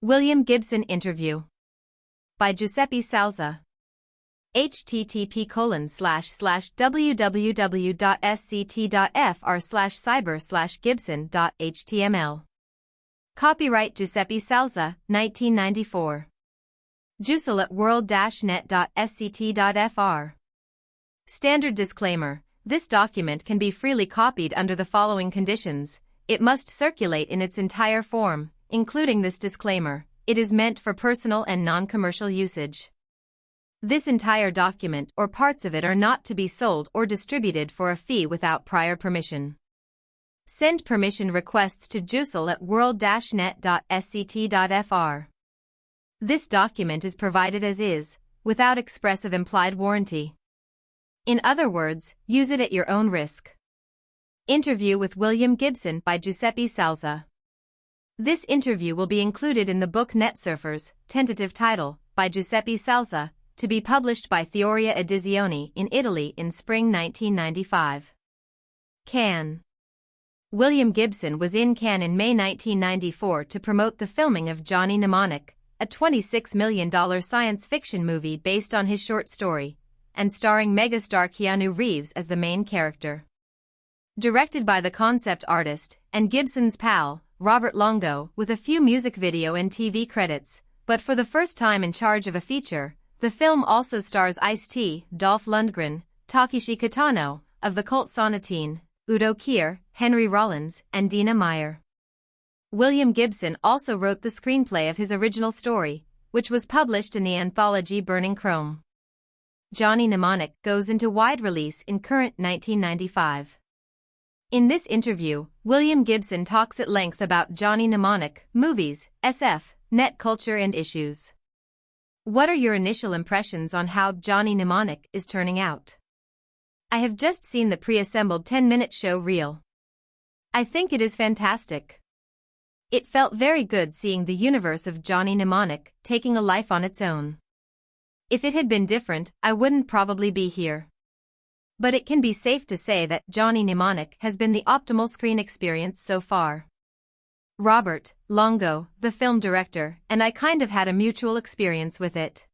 William Gibson Interview by Giuseppe Salza. http://www.sct.fr/cyber/gibson.html. Copyright Giuseppe Salza, 1994. Giuseppe at world-net.sct.fr. Standard disclaimer: this document can be freely copied under the following conditions. It must circulate in its entire form, including this disclaimer. It is meant for personal and non-commercial usage. This entire document or parts of it are not to be sold or distributed for a fee without prior permission. Send permission requests to Giuseppe at world-net.sct.fr. This document is provided as is, without expressive implied warranty. In other words, use it at your own risk. Interview with William Gibson by Giuseppe Salza. This interview will be included in the book Netsurfers, tentative title, by Giuseppe Salza, to be published by Theoria Edizioni in Italy in spring 1995. Cannes. William Gibson was in Cannes in May 1994 to promote the filming of Johnny Mnemonic, a $26 million science fiction movie based on his short story, and starring megastar Keanu Reeves as the main character. Directed by the concept artist and Gibson's pal, Robert Longo, with a few music video and TV credits, but for the first time in charge of a feature, the film also stars Ice-T, Dolph Lundgren, Takeshi Kitano, of the cult Sonatine, Udo Kier, Henry Rollins, and Dina Meyer. William Gibson also wrote the screenplay of his original story, which was published in the anthology Burning Chrome. Johnny Mnemonic goes into wide release in current 1995. In this interview, William Gibson talks at length about Johnny Mnemonic, movies, SF, net culture and issues. What are your initial impressions on how Johnny Mnemonic is turning out? I have just seen the pre-assembled 10-minute show reel. I think it is fantastic. It felt very good seeing the universe of Johnny Mnemonic taking a life on its own. If it had been different, I wouldn't probably be here. But it can be safe to say that Johnny Mnemonic has been the optimal screen experience so far. Robert Longo, the film director, and I kind of had a mutual experience with it.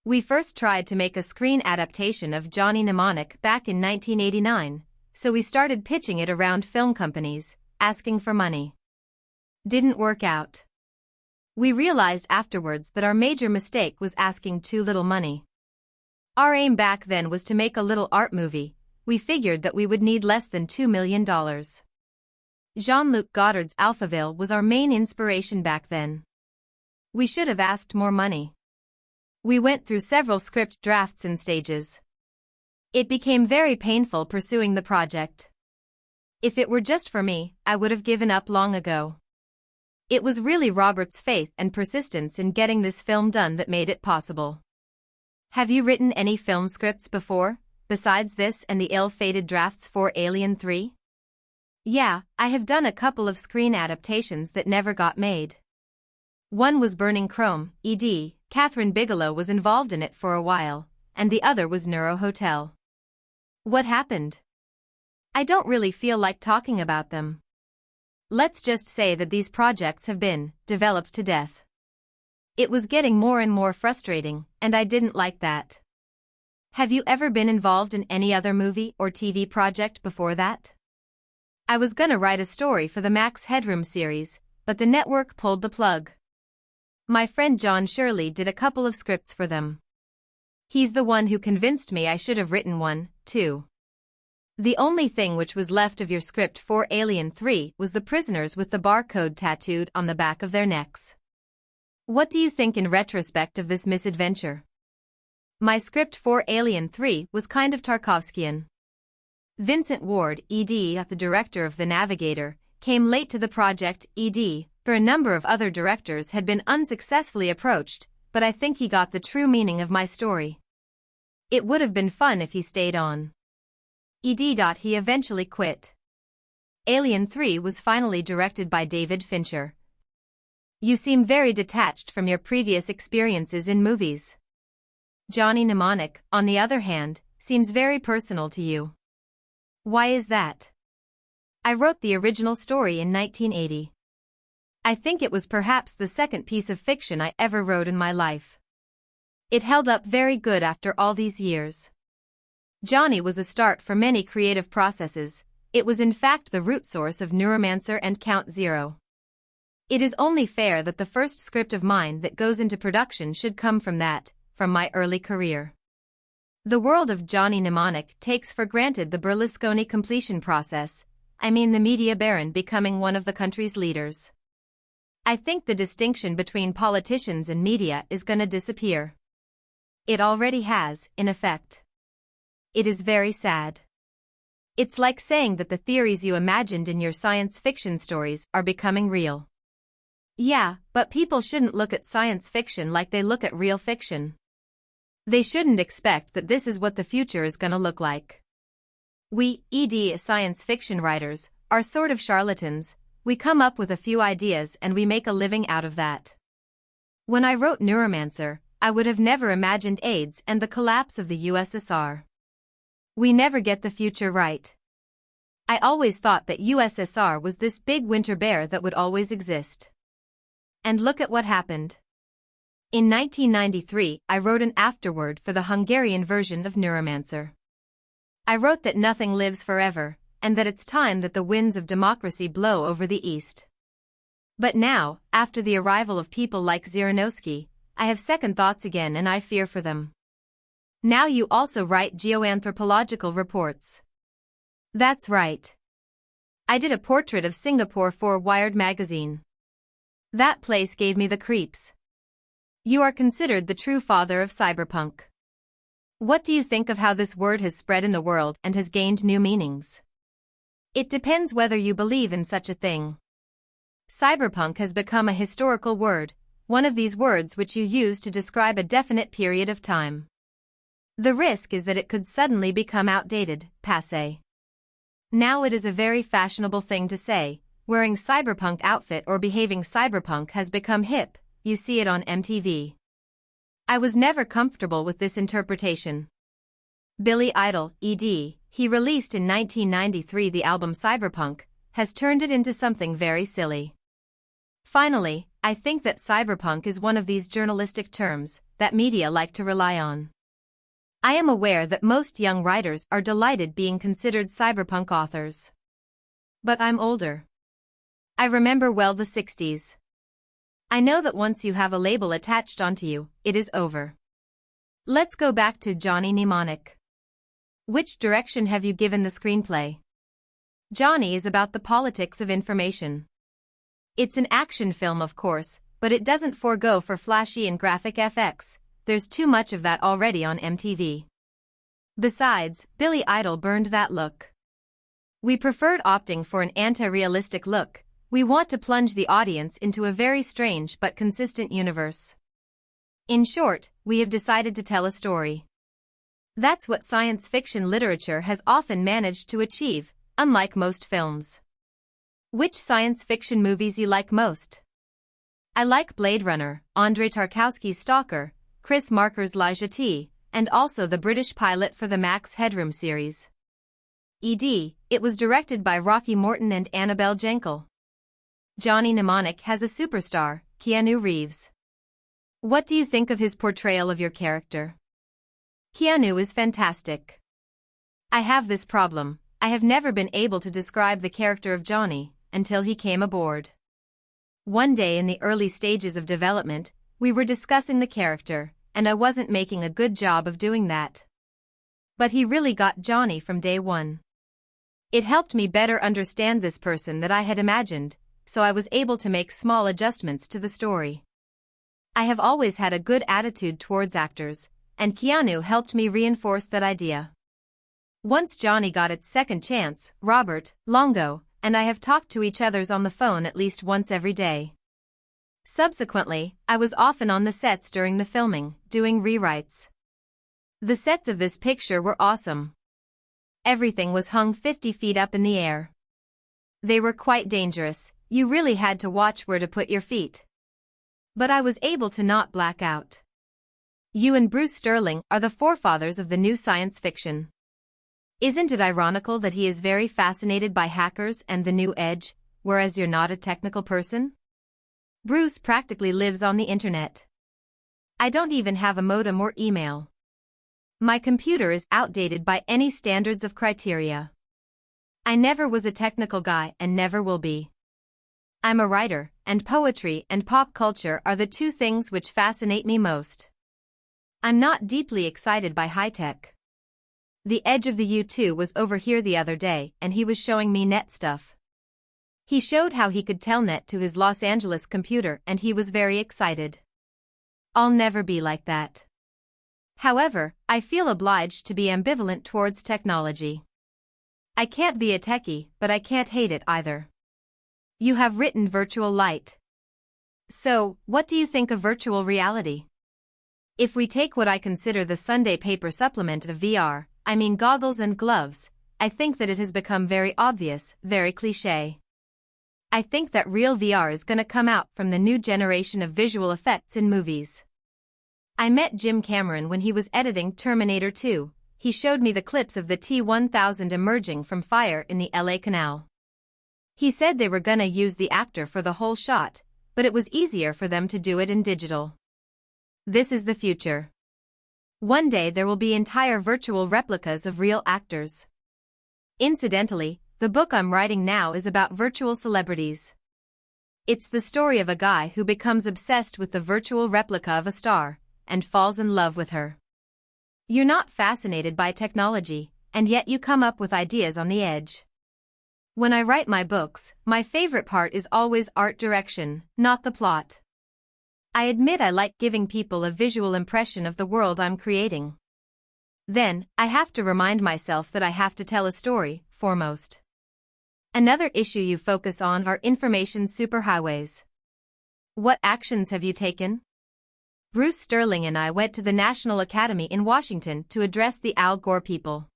We first tried to make a screen adaptation of Johnny Mnemonic back in 1989, so we started pitching it around film companies, asking for money. Didn't work out. We realized afterwards that our major mistake was asking too little money. Our aim back then was to make a little art movie. We figured that we would need less than $2 million. Jean-Luc Godard's Alphaville was our main inspiration back then. We should have asked more money. We went through several script drafts and stages. It became very painful pursuing the project. If it were just for me, I would have given up long ago. It was really Robert's faith and persistence in getting this film done that made it possible. Have you written any film scripts before, besides this and the ill-fated drafts for Alien 3? Yeah, I have done a couple of screen adaptations that never got made. One was Burning Chrome, ED, Catherine Bigelow was involved in it for a while, and the other was Neuro Hotel. What happened? I don't really feel like talking about them. Let's just say that these projects have been developed to death. It was getting more and more frustrating, and I didn't like that. Have you ever been involved in any other movie or TV project before that? I was gonna write a story for the Max Headroom series, but the network pulled the plug. My friend John Shirley did a couple of scripts for them. He's the one who convinced me I should have written one, too. The only thing which was left of your script for Alien 3 was the prisoners with the barcode tattooed on the back of their necks. What do you think in retrospect of this misadventure? My script for Alien 3 was kind of Tarkovskian. Vincent Ward, ED, the director of The Navigator, came late to the project. ED, for a number of other directors, had been unsuccessfully approached, but I think he got the true meaning of my story. It would have been fun if he stayed on. ED. He eventually quit. Alien 3 was finally directed by David Fincher. You seem very detached from your previous experiences in movies. Johnny Mnemonic, on the other hand, seems very personal to you. Why is that? I wrote the original story in 1980. I think it was perhaps the second piece of fiction I ever wrote in my life. It held up very good after all these years. Johnny was a start for many creative processes. It was in fact the root source of Neuromancer and Count Zero. It is only fair that the first script of mine that goes into production should come from my early career. The world of Johnny Mnemonic takes for granted the Berlusconi completion process, I mean the media baron becoming one of the country's leaders. I think the distinction between politicians and media is gonna disappear. It already has, in effect. It is very sad. It's like saying that the theories you imagined in your science fiction stories are becoming real. Yeah, but people shouldn't look at science fiction like they look at real fiction. They shouldn't expect that this is what the future is gonna look like. We, science fiction writers, are sort of charlatans. We come up with a few ideas and we make a living out of that. When I wrote Neuromancer, I would have never imagined AIDS and the collapse of the USSR. We never get the future right. I always thought that USSR was this big winter bear that would always exist. And look at what happened. In 1993, I wrote an afterword for the Hungarian version of Neuromancer. I wrote that nothing lives forever, and that it's time that the winds of democracy blow over the East. But now, after the arrival of people like Zieronowski, I have second thoughts again and I fear for them. Now you also write geoanthropological reports. That's right. I did a portrait of Singapore for Wired magazine. That place gave me the creeps. You are considered the true father of cyberpunk. What do you think of how this word has spread in the world and has gained new meanings? It depends whether you believe in such a thing. Cyberpunk has become a historical word, one of these words which you use to describe a definite period of time. The risk is that it could suddenly become outdated, passé. Now it is a very fashionable thing to say, wearing cyberpunk outfit or behaving cyberpunk has become hip, you see it on MTV. I was never comfortable with this interpretation. Billy Idol, he released in 1993 the album Cyberpunk, has turned it into something very silly. Finally, I think that cyberpunk is one of these journalistic terms that media like to rely on. I am aware that most young writers are delighted being considered cyberpunk authors. But I'm older. I remember well the 60s. I know that once you have a label attached onto you, it is over. Let's go back to Johnny Mnemonic. Which direction have you given the screenplay? Johnny is about the politics of information. It's an action film of course, but it doesn't forego for flashy and graphic FX, there's too much of that already on MTV. Besides, Billy Idol burned that look. We preferred opting for an anti-realistic look. We want to plunge the audience into a very strange but consistent universe. In short, we have decided to tell a story. That's what science fiction literature has often managed to achieve, unlike most films. Which science fiction movies you like most? I like Blade Runner, Andrei Tarkovsky's Stalker, Chris Marker's La Jetée, and also the British pilot for the Max Headroom series. It was directed by Rocky Morton and Annabelle Jankel. Johnny Mnemonic has a superstar, Keanu Reeves. What do you think of his portrayal of your character? Keanu is fantastic. I have this problem, I have never been able to describe the character of Johnny until he came aboard. One day in the early stages of development, we were discussing the character, and I wasn't making a good job of doing that. But he really got Johnny from day one. It helped me better understand this person that I had imagined, so I was able to make small adjustments to the story. I have always had a good attitude towards actors, and Keanu helped me reinforce that idea. Once Johnny got its second chance, Robert, Longo, and I have talked to each other on the phone at least once every day. Subsequently, I was often on the sets during the filming, doing rewrites. The sets of this picture were awesome. Everything was hung 50 feet up in the air. They were quite dangerous, you really had to watch where to put your feet. But I was able to not black out. You and Bruce Sterling are the forefathers of the new science fiction. Isn't it ironical that he is very fascinated by hackers and the new edge, whereas you're not a technical person? Bruce practically lives on the internet. I don't even have a modem or email. My computer is outdated by any standards of criteria. I never was a technical guy and never will be. I'm a writer, and poetry and pop culture are the two things which fascinate me most. I'm not deeply excited by high-tech. The edge of the U2 was over here the other day and he was showing me net stuff. He showed how he could telnet to his Los Angeles computer and he was very excited. I'll never be like that. However, I feel obliged to be ambivalent towards technology. I can't be a techie, but I can't hate it either. You have written virtual light. So, what do you think of virtual reality? If we take what I consider the Sunday paper supplement of VR, I mean goggles and gloves, I think that it has become very obvious, very cliché. I think that real VR is gonna come out from the new generation of visual effects in movies. I met Jim Cameron when he was editing Terminator 2. He showed me the clips of the T-1000 emerging from fire in the LA Canal. He said they were gonna use the actor for the whole shot, but it was easier for them to do it in digital. This is the future. One day there will be entire virtual replicas of real actors. Incidentally, the book I'm writing now is about virtual celebrities. It's the story of a guy who becomes obsessed with the virtual replica of a star, and falls in love with her. You're not fascinated by technology, and yet you come up with ideas on the edge. When I write my books, my favorite part is always art direction, not the plot. I admit I like giving people a visual impression of the world I'm creating. Then, I have to remind myself that I have to tell a story, foremost. Another issue you focus on are information superhighways. What actions have you taken? Bruce Sterling and I went to the National Academy in Washington to address the Al Gore people.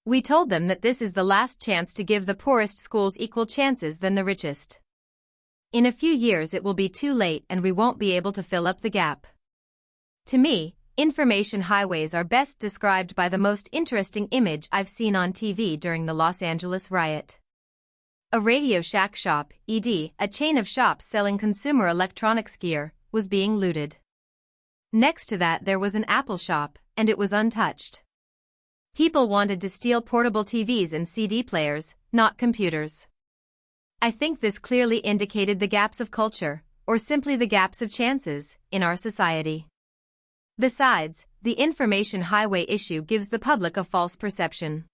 We told them that this is the last chance to give the poorest schools equal chances than the richest. In a few years it will be too late and we won't be able to fill up the gap. To me, information highways are best described by the most interesting image I've seen on TV during the Los Angeles riot. A Radio Shack shop, ED, a chain of shops selling consumer electronics gear, was being looted. Next to that there was an Apple shop, and it was untouched. People wanted to steal portable TVs and CD players, not computers. I think this clearly indicated the gaps of culture, or simply the gaps of chances, in our society. Besides, the information highway issue gives the public a false perception.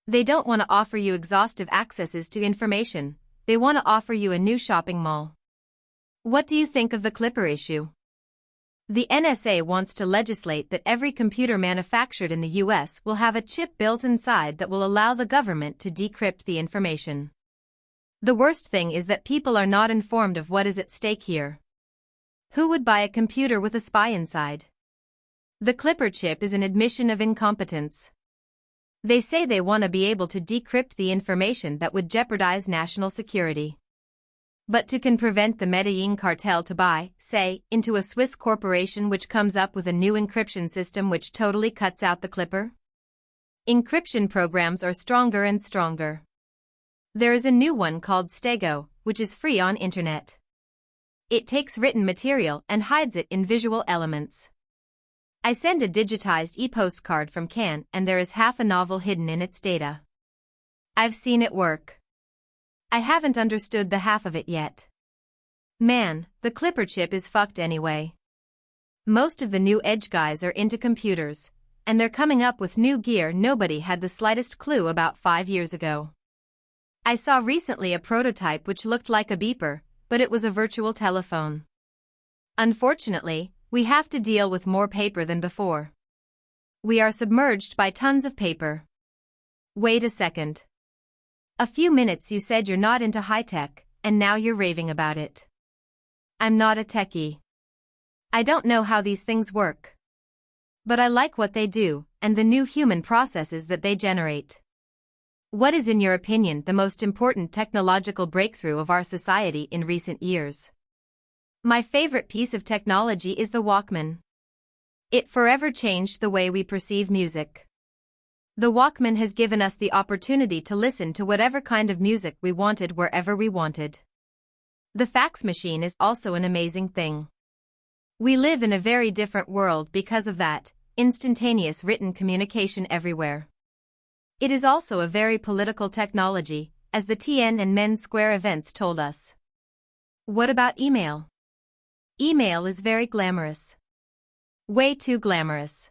They don't want to offer you exhaustive accesses to information, they want to offer you a new shopping mall. What do you think of the Clipper issue? The NSA wants to legislate that every computer manufactured in the US will have a chip built inside that will allow the government to decrypt the information. The worst thing is that people are not informed of what is at stake here. Who would buy a computer with a spy inside? The Clipper chip is an admission of incompetence. They say they want to be able to decrypt the information that would jeopardize national security. But who can prevent the Medellin cartel to buy, say, into a Swiss corporation which comes up with a new encryption system which totally cuts out the Clipper? Encryption programs are stronger and stronger. There is a new one called Stego, which is free on internet. It takes written material and hides it in visual elements. I send a digitized e-postcard from Cannes and there is half a novel hidden in its data. I've seen it work. I haven't understood the half of it yet. Man, the Clipper chip is fucked anyway. Most of the new edge guys are into computers, and they're coming up with new gear nobody had the slightest clue about 5 years ago. I saw recently a prototype which looked like a beeper, but it was a virtual telephone. Unfortunately, we have to deal with more paper than before. We are submerged by tons of paper. Wait a second. A few minutes you said you're not into high-tech, and now you're raving about it. I'm not a techie. I don't know how these things work. But I like what they do, and the new human processes that they generate. What is in your opinion the most important technological breakthrough of our society in recent years? My favorite piece of technology is the Walkman. It forever changed the way we perceive music. The Walkman has given us the opportunity to listen to whatever kind of music we wanted wherever we wanted. The fax machine is also an amazing thing. We live in a very different world because of that, instantaneous written communication everywhere. It is also a very political technology, as the Tiananmen Square events told us. What about email? Email is very glamorous. Way too glamorous.